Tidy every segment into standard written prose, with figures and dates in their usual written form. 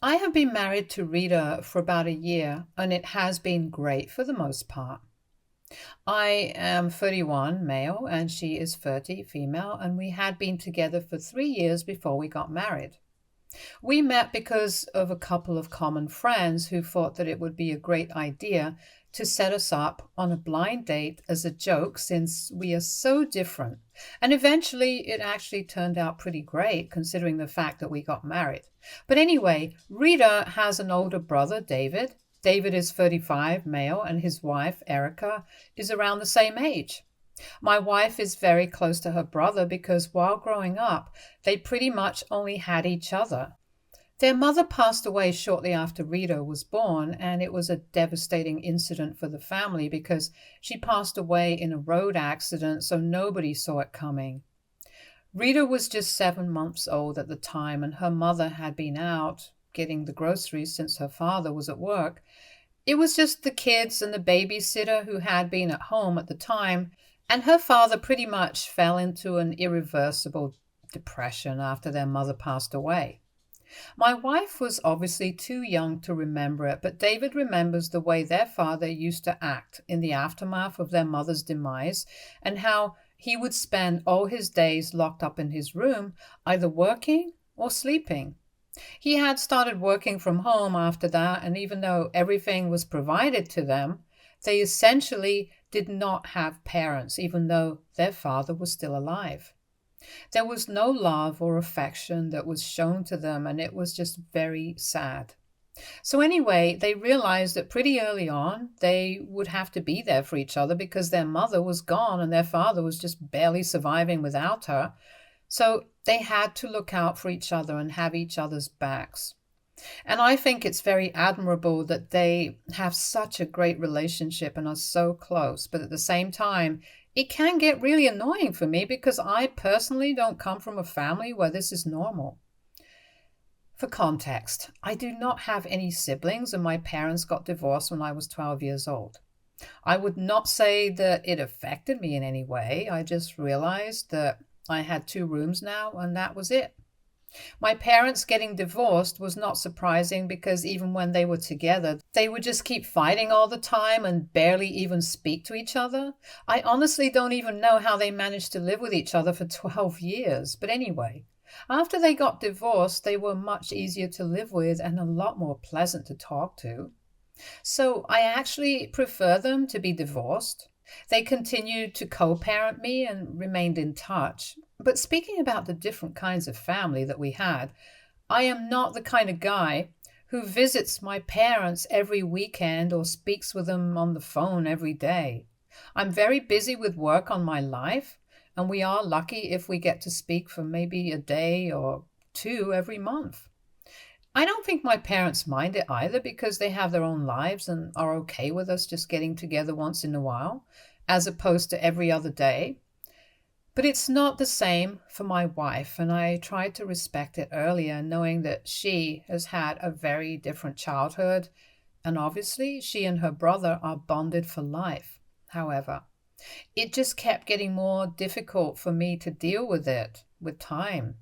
I have been married to Rita for about a year, and it has been great for the most part. I am 31, male, and she is 30, female, and we had been together for 3 years before we got married. We met because of a couple of common friends who thought that it would be a great idea to set us up on a blind date as a joke since we are so different. And eventually it actually turned out pretty great considering the fact that we got married. But anyway, Rita has an older brother, David. David is 35, male, and his wife, Erica, is around the same age. My wife is very close to her brother because while growing up, they pretty much only had each other. Their mother passed away shortly after Rita was born, and it was a devastating incident for the family because she passed away in a road accident, so nobody saw it coming. Rita was just 7 months old at the time, and her mother had been out getting the groceries since her father was at work. It was just the kids and the babysitter who had been at home at the time, and her father pretty much fell into an irreversible depression after their mother passed away. My wife was obviously too young to remember it, but David remembers the way their father used to act in the aftermath of their mother's demise and how he would spend all his days locked up in his room, either working or sleeping. He had started working from home after that, and even though everything was provided to them, they essentially did not have parents, even though their father was still alive. There was no love or affection that was shown to them, and it was just very sad. So, anyway, they realized that pretty early on they would have to be there for each other because their mother was gone and their father was just barely surviving without her. So, they had to look out for each other and have each other's backs. And I think it's very admirable that they have such a great relationship and are so close. But at the same time, it can get really annoying for me because I personally don't come from a family where this is normal. For context, I do not have any siblings, and my parents got divorced when I was 12 years old. I would not say that it affected me in any way. I just realized that I had two rooms now, and that was it. My parents getting divorced was not surprising because even when they were together, they would just keep fighting all the time and barely even speak to each other. I honestly don't even know how they managed to live with each other for 12 years. But anyway, after they got divorced, they were much easier to live with and a lot more pleasant to talk to. So I actually prefer them to be divorced. They continued to co-parent me and remained in touch. But speaking about the different kinds of family that we had, I am not the kind of guy who visits my parents every weekend or speaks with them on the phone every day. I'm very busy with work on my life, and we are lucky if we get to speak for maybe a day or two every month. I don't think my parents mind it either because they have their own lives and are okay with us just getting together once in a while, as opposed to every other day. But it's not the same for my wife, and I tried to respect it earlier, knowing that she has had a very different childhood, and obviously she and her brother are bonded for life. However, it just kept getting more difficult for me to deal with it with time.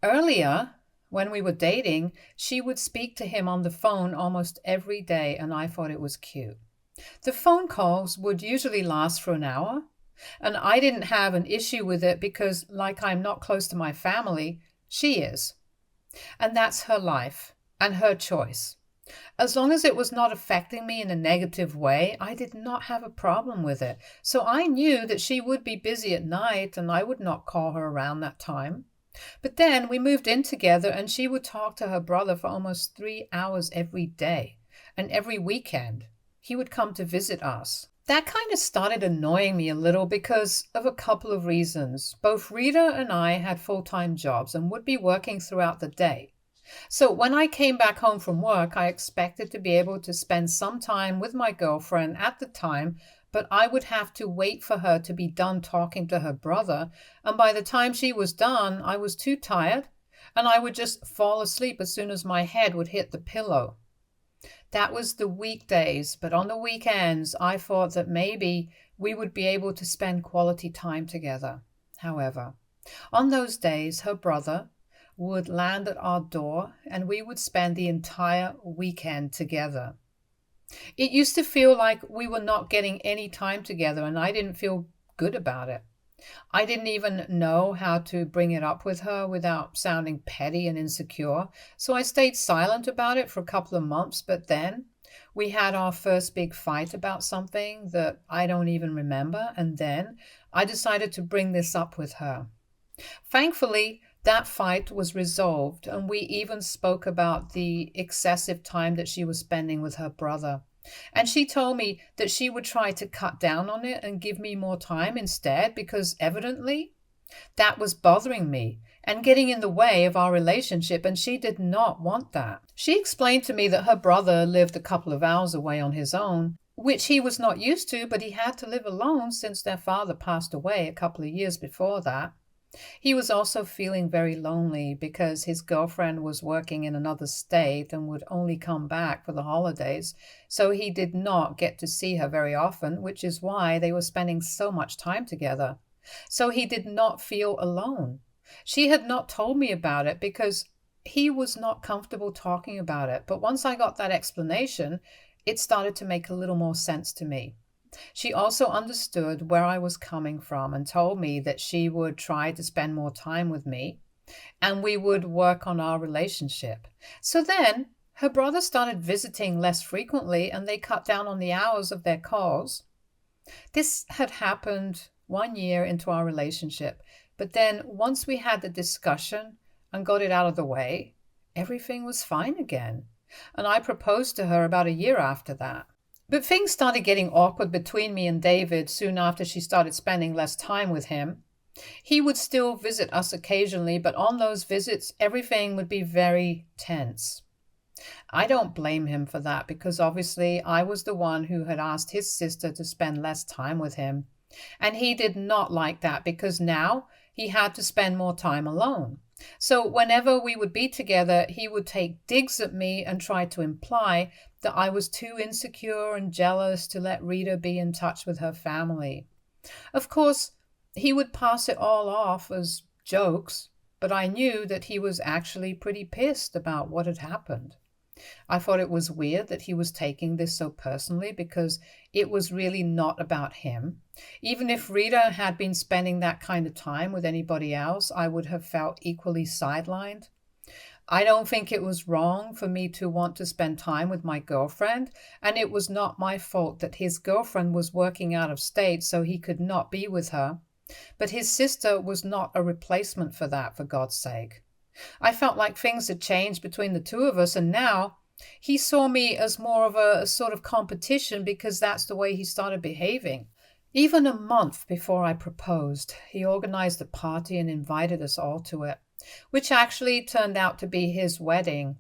Earlier, when we were dating, she would speak to him on the phone almost every day, and I thought it was cute. The phone calls would usually last for an hour, and I didn't have an issue with it because, like I'm not close to my family, she is. And that's her life and her choice. As long as it was not affecting me in a negative way, I did not have a problem with it. So I knew that she would be busy at night and I would not call her around that time. But then we moved in together and she would talk to her brother for almost 3 hours every day. And every weekend, he would come to visit us. That kind of started annoying me a little because of a couple of reasons. Both Rita and I had full-time jobs and would be working throughout the day. So when I came back home from work, I expected to be able to spend some time with my girlfriend at the time, but I would have to wait for her to be done talking to her brother, and by the time she was done, I was too tired, and I would just fall asleep as soon as my head would hit the pillow. That was the weekdays, but on the weekends, I thought that maybe we would be able to spend quality time together. However, on those days, her brother, would land at our door and we would spend the entire weekend together. It used to feel like we were not getting any time together, and I didn't feel good about it. I didn't even know how to bring it up with her without sounding petty and insecure, so I stayed silent about it for a couple of months, but then we had our first big fight about something that I don't even remember, and then I decided to bring this up with her. Thankfully, that fight was resolved, and we even spoke about the excessive time that she was spending with her brother. And she told me that she would try to cut down on it and give me more time instead, because evidently that was bothering me and getting in the way of our relationship, and she did not want that. She explained to me that her brother lived a couple of hours away on his own, which he was not used to, but he had to live alone since their father passed away a couple of years before that. He was also feeling very lonely because his girlfriend was working in another state and would only come back for the holidays, so he did not get to see her very often, which is why they were spending so much time together. So he did not feel alone. She had not told me about it because he was not comfortable talking about it, but once I got that explanation, it started to make a little more sense to me. She also understood where I was coming from and told me that she would try to spend more time with me and we would work on our relationship. So then her brother started visiting less frequently and they cut down on the hours of their calls. This had happened 1 year into our relationship, but then once we had the discussion and got it out of the way, everything was fine again. And I proposed to her about a year after that. But things started getting awkward between me and David soon after she started spending less time with him. He would still visit us occasionally, but on those visits, everything would be very tense. I don't blame him for that because obviously I was the one who had asked his sister to spend less time with him. And he did not like that because now he had to spend more time alone. So whenever we would be together, he would take digs at me and try to imply that I was too insecure and jealous to let Rita be in touch with her family. Of course, he would pass it all off as jokes, but I knew that he was actually pretty pissed about what had happened. I thought it was weird that he was taking this so personally because it was really not about him. Even if Rita had been spending that kind of time with anybody else, I would have felt equally sidelined. I don't think it was wrong for me to want to spend time with my girlfriend, and it was not my fault that his girlfriend was working out of state so he could not be with her. But his sister was not a replacement for that, for God's sake. I felt like things had changed between the two of us, and now he saw me as more of a sort of competition because that's the way he started behaving. Even a month before I proposed, he organized a party and invited us all to it, which actually turned out to be his wedding.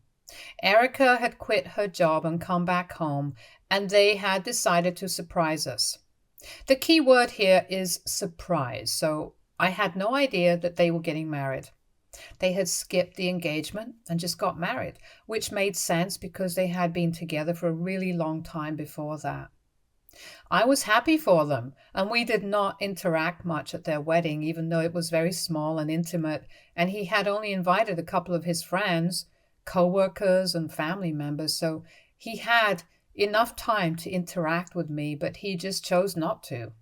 Erica had quit her job and come back home, and they had decided to surprise us. The key word here is surprise, so I had no idea that they were getting married. They had skipped the engagement and just got married, which made sense because they had been together for a really long time before that. I was happy for them, and we did not interact much at their wedding, even though it was very small and intimate, and he had only invited a couple of his friends, co-workers and family members, so he had enough time to interact with me, but he just chose not to.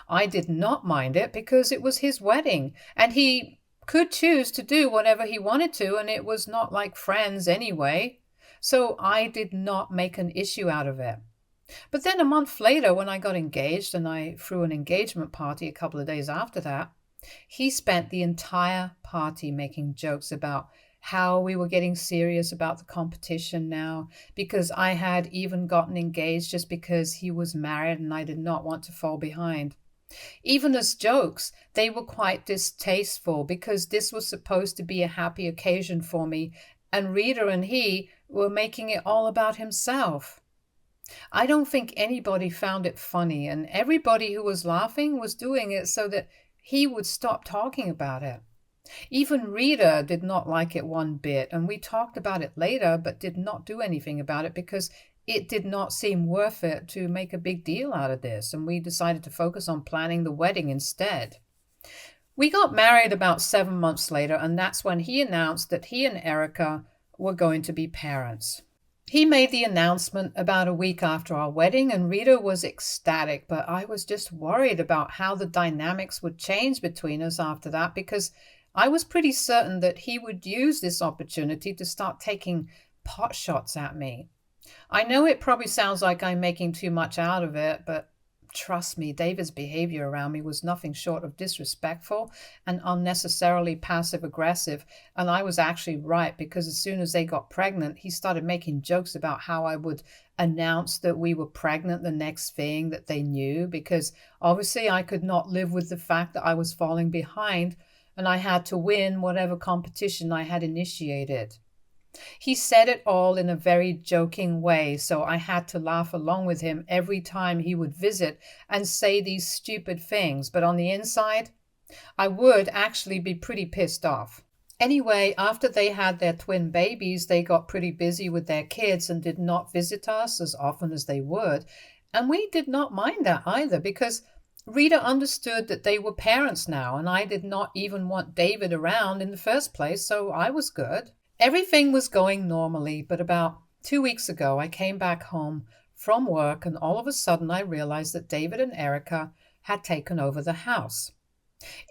I did not mind it because it was his wedding, and he could choose to do whatever he wanted to, and it was not like friends anyway, so I did not make an issue out of it. But then a month later, when I got engaged and I threw an engagement party a couple of days after that, he spent the entire party making jokes about how we were getting serious about the competition now because I had even gotten engaged just because he was married and I did not want to fall behind. Even as jokes, they were quite distasteful because this was supposed to be a happy occasion for me, and Rita and he were making it all about himself. I don't think anybody found it funny, and everybody who was laughing was doing it so that he would stop talking about it. Even Rita did not like it one bit, and we talked about it later but did not do anything about it because it did not seem worth it to make a big deal out of this, and we decided to focus on planning the wedding instead. We got married about 7 months later, and that's when he announced that he and Erica were going to be parents. He made the announcement about a week after our wedding, and Rita was ecstatic, but I was just worried about how the dynamics would change between us after that because I was pretty certain that he would use this opportunity to start taking pot shots at me. I know it probably sounds like I'm making too much out of it, but trust me, David's behavior around me was nothing short of disrespectful and unnecessarily passive aggressive. And I was actually right because as soon as they got pregnant, he started making jokes about how I would announce that we were pregnant the next thing that they knew, because obviously I could not live with the fact that I was falling behind and I had to win whatever competition I had initiated. He said it all in a very joking way, so I had to laugh along with him every time he would visit and say these stupid things. But on the inside, I would actually be pretty pissed off. Anyway, after they had their twin babies, they got pretty busy with their kids and did not visit us as often as they would. And we did not mind that either because Rita understood that they were parents now, and I did not even want David around in the first place, so I was good. Everything was going normally, but about 2 weeks ago, I came back home from work and all of a sudden I realized that David and Erica had taken over the house.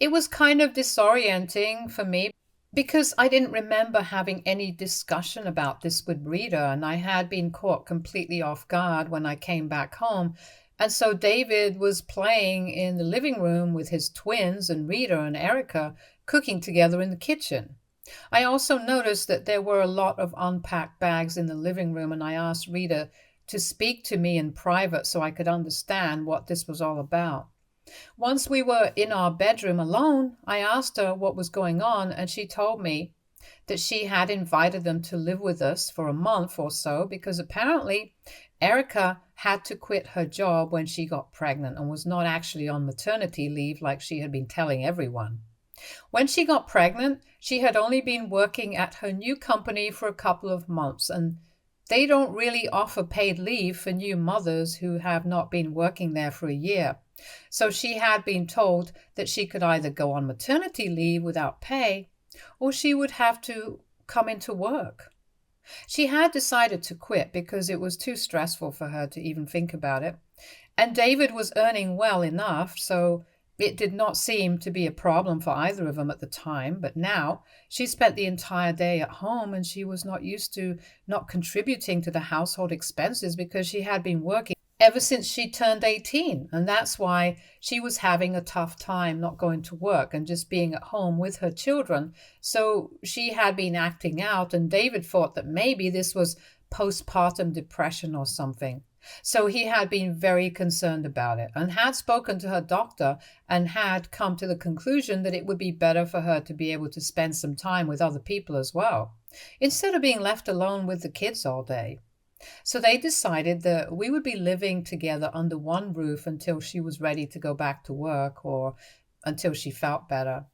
It was kind of disorienting for me because I didn't remember having any discussion about this with Rita, and I had been caught completely off guard when I came back home. And so David was playing in the living room with his twins, and Rita and Erica cooking together in the kitchen. I also noticed that there were a lot of unpacked bags in the living room, and I asked Rita to speak to me in private so I could understand what this was all about. Once we were in our bedroom alone, I asked her what was going on, and she told me that she had invited them to live with us for a month or so because apparently Erica had to quit her job when she got pregnant and was not actually on maternity leave like she had been telling everyone. When she got pregnant, she had only been working at her new company for a couple of months, and they don't really offer paid leave for new mothers who have not been working there for a year. So she had been told that she could either go on maternity leave without pay or she would have to come into work. She had decided to quit because it was too stressful for her to even think about it. And David was earning well enough, so it did not seem to be a problem for either of them at the time, but now she spent the entire day at home and she was not used to not contributing to the household expenses because she had been working ever since she turned 18. And that's why she was having a tough time not going to work and just being at home with her children. So she had been acting out, and David thought that maybe this was postpartum depression or something. So he had been very concerned about it and had spoken to her doctor and had come to the conclusion that it would be better for her to be able to spend some time with other people as well, instead of being left alone with the kids all day. So they decided that we would be living together under one roof until she was ready to go back to work or until she felt better.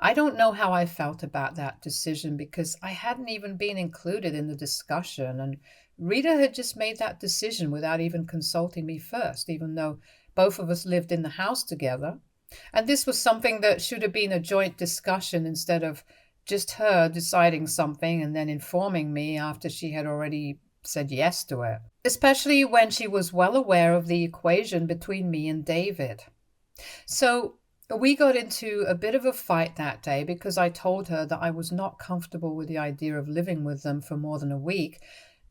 I don't know how I felt about that decision because I hadn't even been included in the discussion, and Rita had just made that decision without even consulting me first, even though both of us lived in the house together. And this was something that should have been a joint discussion instead of just her deciding something and then informing me after she had already said yes to it, especially when she was well aware of the equation between me and David. So we got into a bit of a fight that day because I told her that I was not comfortable with the idea of living with them for more than a week,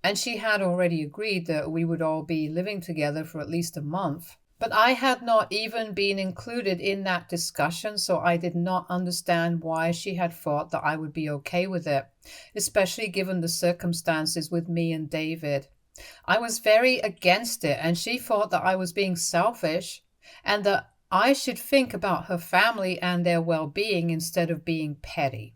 and she had already agreed that we would all be living together for at least a month. But I had not even been included in that discussion, so I did not understand why she had thought that I would be okay with it, especially given the circumstances with me and David. I was very against it, and she thought that I was being selfish and that I should think about her family and their well-being instead of being petty.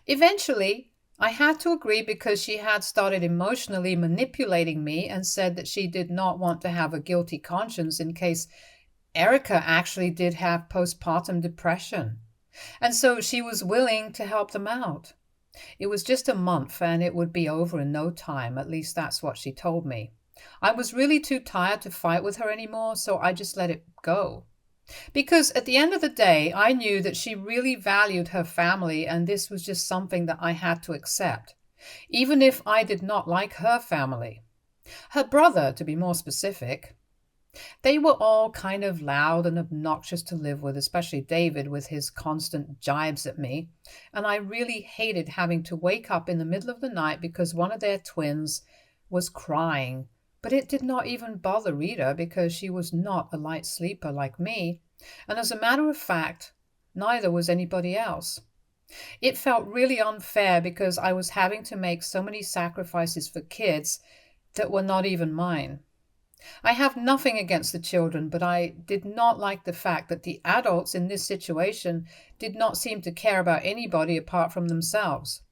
Eventually, I had to agree because she had started emotionally manipulating me and said that she did not want to have a guilty conscience in case Erica actually did have postpartum depression. And so she was willing to help them out. It was just a month and it would be over in no time. At least that's what she told me. I was really too tired to fight with her anymore, so I just let it go. Because at the end of the day, I knew that she really valued her family, and this was just something that I had to accept, even if I did not like her family. Her brother, to be more specific. They were all kind of loud and obnoxious to live with, especially David with his constant jibes at me. And I really hated having to wake up in the middle of the night because one of their twins was crying. But it did not even bother Rita because she was not a light sleeper like me. And as a matter of fact, neither was anybody else. It felt really unfair because I was having to make so many sacrifices for kids that were not even mine. I have nothing against the children, but I did not like the fact that the adults in this situation did not seem to care about anybody apart from themselves.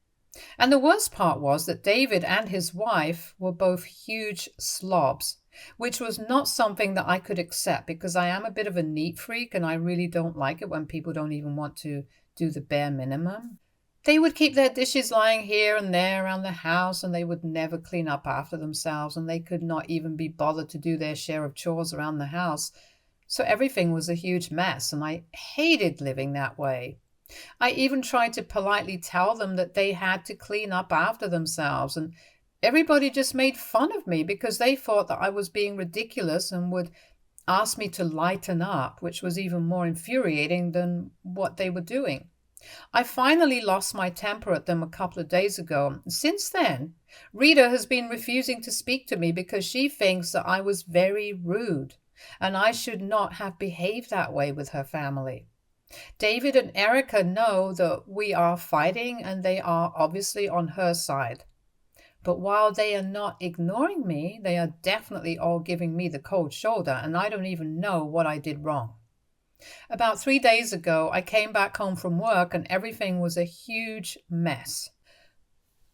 And the worst part was that David and his wife were both huge slobs, which was not something that I could accept because I am a bit of a neat freak and I really don't like it when people don't even want to do the bare minimum. They would keep their dishes lying here and there around the house, and they would never clean up after themselves, and they could not even be bothered to do their share of chores around the house. So everything was a huge mess, and I hated living that way. I even tried to politely tell them that they had to clean up after themselves, and everybody just made fun of me because they thought that I was being ridiculous and would ask me to lighten up, which was even more infuriating than what they were doing. I finally lost my temper at them a couple of days ago. Since then, Rita has been refusing to speak to me because she thinks that I was very rude and I should not have behaved that way with her family. David and Erica know that we are fighting and they are obviously on her side. But while they are not ignoring me, they are definitely all giving me the cold shoulder, and I don't even know what I did wrong. About 3 days ago, I came back home from work and everything was a huge mess.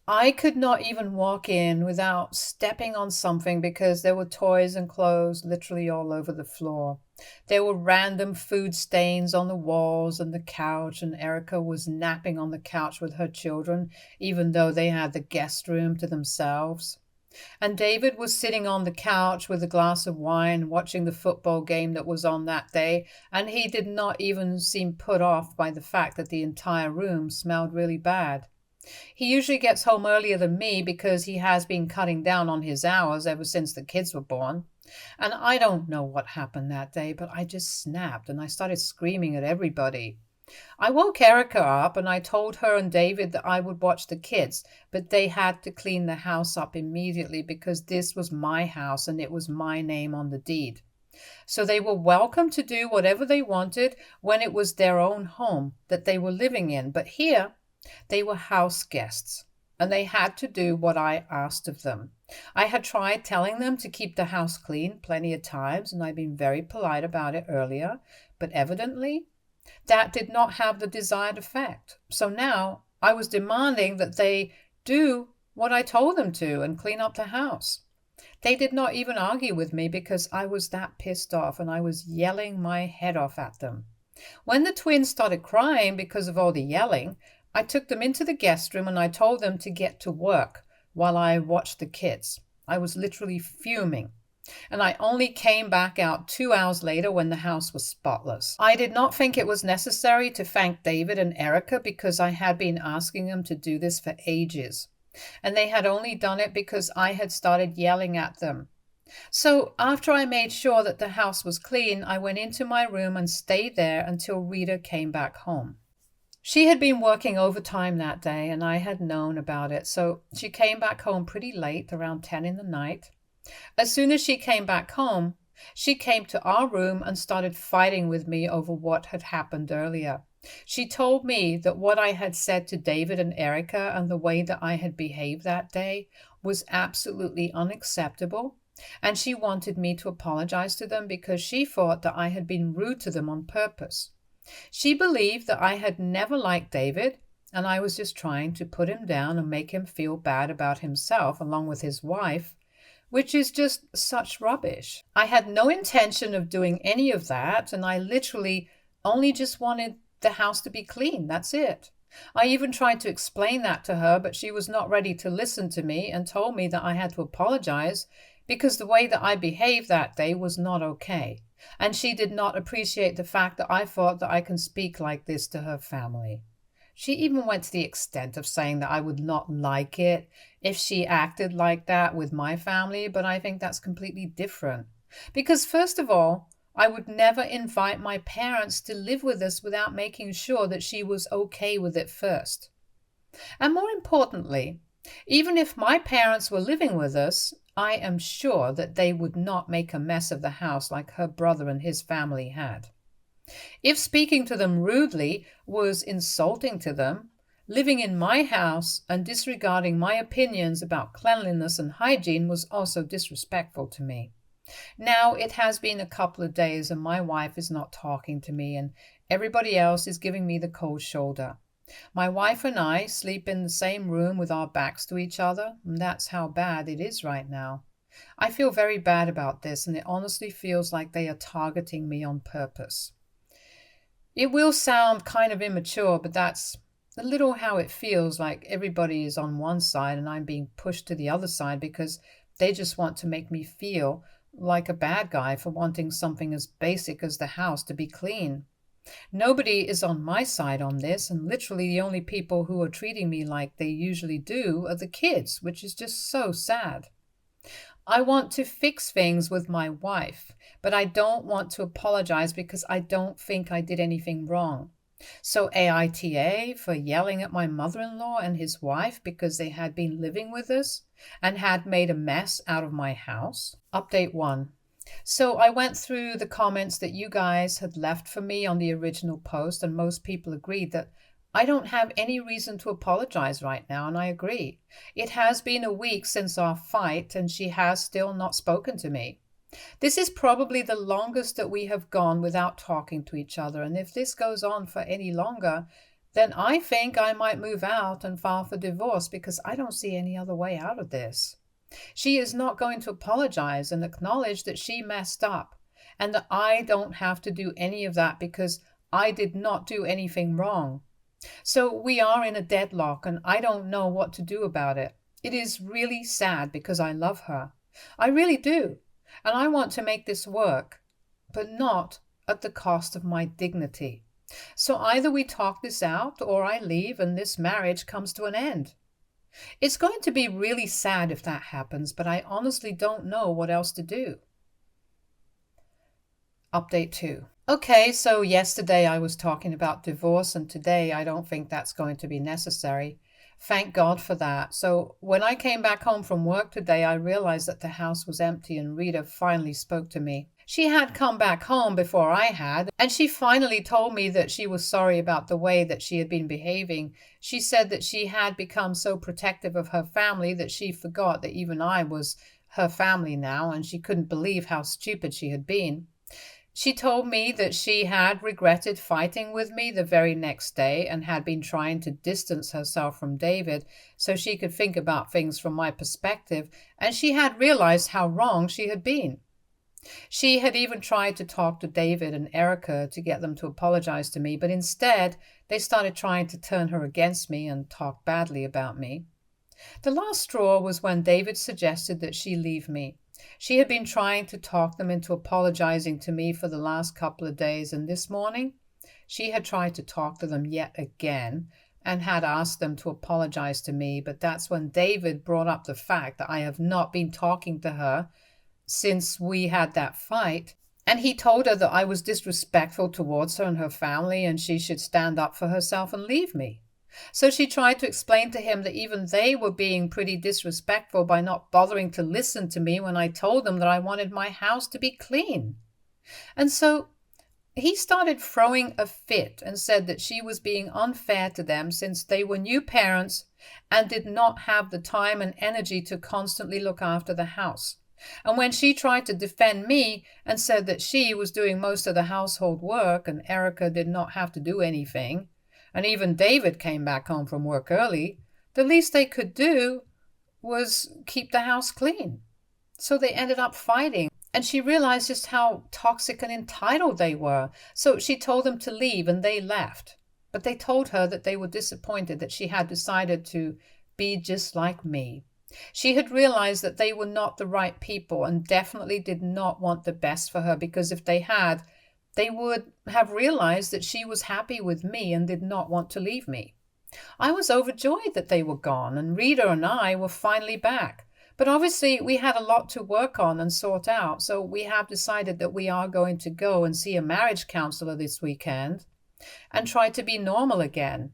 I could not even walk in without stepping on something because there were toys and clothes literally all over the floor. There were random food stains on the walls and the couch, and Erica was napping on the couch with her children, even though they had the guest room to themselves. And David was sitting on the couch with a glass of wine, watching the football game that was on that day, and he did not even seem put off by the fact that the entire room smelled really bad. He usually gets home earlier than me because he has been cutting down on his hours ever since the kids were born. And I don't know what happened that day, but I just snapped and I started screaming at everybody. I woke Erica up and I told her and David that I would watch the kids, but they had to clean the house up immediately because this was my house and it was my name on the deed. So they were welcome to do whatever they wanted when it was their own home that they were living in, but here they were house guests and they had to do what I asked of them. I had tried telling them to keep the house clean plenty of times and I'd been very polite about it earlier, but evidently that did not have the desired effect. So now I was demanding that they do what I told them to and clean up the house. They did not even argue with me because I was that pissed off and I was yelling my head off at them. When the twins started crying because of all the yelling, I took them into the guest room and I told them to get to work while I watched the kids. I was literally fuming. And I only came back out 2 hours later when the house was spotless. I did not think it was necessary to thank David and Erica because I had been asking them to do this for ages. And they had only done it because I had started yelling at them. So after I made sure that the house was clean, I went into my room and stayed there until Rita came back home. She had been working overtime that day and I had known about it, so she came back home pretty late, around 10 in the night. As soon as she came back home, she came to our room and started fighting with me over what had happened earlier. She told me that what I had said to David and Erica and the way that I had behaved that day was absolutely unacceptable, and she wanted me to apologize to them because she thought that I had been rude to them on purpose. She believed that I had never liked David, and I was just trying to put him down and make him feel bad about himself along with his wife, which is just such rubbish. I had no intention of doing any of that, and I literally only just wanted the house to be clean. That's it. I even tried to explain that to her, but she was not ready to listen to me and told me that I had to apologize because the way that I behaved that day was not okay. And she did not appreciate the fact that I thought that I can speak like this to her family. She even went to the extent of saying that I would not like it if she acted like that with my family, but I think that's completely different. Because, first of all, I would never invite my parents to live with us without making sure that she was okay with it first. And more importantly, even if my parents were living with us, I am sure that they would not make a mess of the house like her brother and his family had. If speaking to them rudely was insulting to them, living in my house and disregarding my opinions about cleanliness and hygiene was also disrespectful to me. Now it has been a couple of days and my wife is not talking to me and everybody else is giving me the cold shoulder. My wife and I sleep in the same room with our backs to each other, and that's how bad it is right now. I feel very bad about this, and it honestly feels like they are targeting me on purpose. It will sound kind of immature, but that's a little how it feels, like everybody is on one side and I'm being pushed to the other side because they just want to make me feel like a bad guy for wanting something as basic as the house to be clean. Nobody is on my side on this, and literally the only people who are treating me like they usually do are the kids, which is just so sad. I want to fix things with my wife, but I don't want to apologize because I don't think I did anything wrong. So AITA for yelling at my mother-in-law and his wife because they had been living with us and had made a mess out of my house. Update 1. So I went through the comments that you guys had left for me on the original post, and most people agreed that I don't have any reason to apologize right now, and I agree. It has been a week since our fight, and she has still not spoken to me. This is probably the longest that we have gone without talking to each other, and if this goes on for any longer, then I think I might move out and file for divorce because I don't see any other way out of this. She is not going to apologize and acknowledge that she messed up, and that I don't have to do any of that because I did not do anything wrong. So we are in a deadlock, and I don't know what to do about it. It is really sad because I love her. I really do. And I want to make this work, but not at the cost of my dignity. So either we talk this out or I leave and this marriage comes to an end. It's going to be really sad if that happens, but I honestly don't know what else to do. Update 2. Okay, so yesterday I was talking about divorce, and today I don't think that's going to be necessary. Thank God for that. So when I came back home from work today, I realized that the house was empty and Rita finally spoke to me. She had come back home before I had, and she finally told me that she was sorry about the way that she had been behaving. She said that she had become so protective of her family that she forgot that even I was her family now, and she couldn't believe how stupid she had been. She told me that she had regretted fighting with me the very next day and had been trying to distance herself from David so she could think about things from my perspective, and she had realized how wrong she had been. She had even tried to talk to David and Erica to get them to apologize to me, but instead they started trying to turn her against me and talk badly about me. The last straw was when David suggested that she leave me. She had been trying to talk them into apologizing to me for the last couple of days, and this morning she had tried to talk to them yet again and had asked them to apologize to me, but that's when David brought up the fact that I have not been talking to her since we had that fight, and he told her that I was disrespectful towards her and her family and she should stand up for herself and leave me. So she tried to explain to him that even they were being pretty disrespectful by not bothering to listen to me when I told them that I wanted my house to be clean. And so he started throwing a fit and said that she was being unfair to them since they were new parents and did not have the time and energy to constantly look after the house. And when she tried to defend me and said that she was doing most of the household work and Erica did not have to do anything, and even David came back home from work early, the least they could do was keep the house clean. So they ended up fighting, and she realized just how toxic and entitled they were. So she told them to leave, and they left. but they told her that they were disappointed that she had decided to be just like me. She had realized that they were not the right people and definitely did not want the best for her, because if they had, they would have realized that she was happy with me and did not want to leave me. I was overjoyed that they were gone, and Rita and I were finally back. But obviously, we had a lot to work on and sort out, so we have decided that we are going to go and see a marriage counselor this weekend and try to be normal again.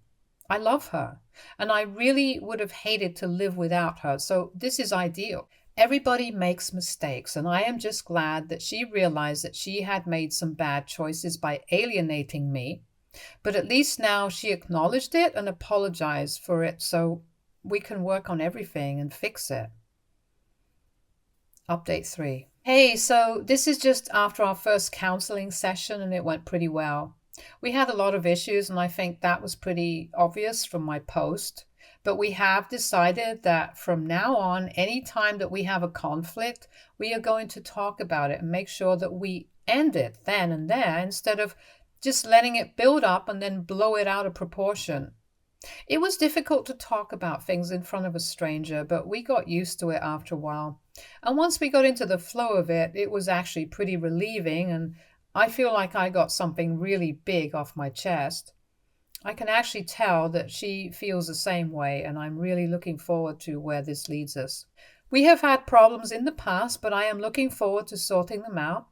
I love her, and I really would have hated to live without her, so this is ideal. Everybody makes mistakes, and I am just glad that she realized that she had made some bad choices by alienating me, but at least now she acknowledged it and apologized for it, so we can work on everything and fix it. Update 3. Hey, so this is just after our first counseling session, and it went pretty well. We had a lot of issues, and I think that was pretty obvious from my post. But we have decided that from now on, any time that we have a conflict, we are going to talk about it and make sure that we end it then and there instead of just letting it build up and then blow it out of proportion. It was difficult to talk about things in front of a stranger, but we got used to it after a while. And once we got into the flow of it, it was actually pretty relieving, and I feel like I got something really big off my chest. I can actually tell that she feels the same way, and I'm really looking forward to where this leads us. We have had problems in the past, but I am looking forward to sorting them out.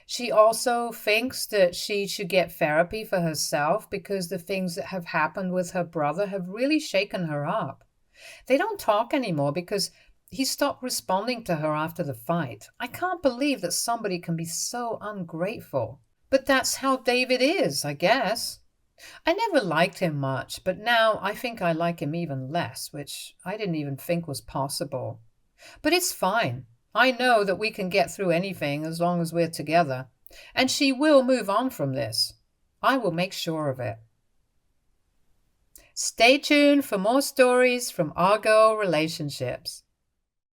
She also thinks that she should get therapy for herself because the things that have happened with her brother have really shaken her up. They don't talk anymore because he stopped responding to her after the fight. I can't believe that somebody can be so ungrateful. But that's how David is, I guess. I never liked him much, but now I think I like him even less, which I didn't even think was possible. But it's fine. I know that we can get through anything as long as we're together, and she will move on from this. I will make sure of it. Stay tuned for more stories from our girl relationships.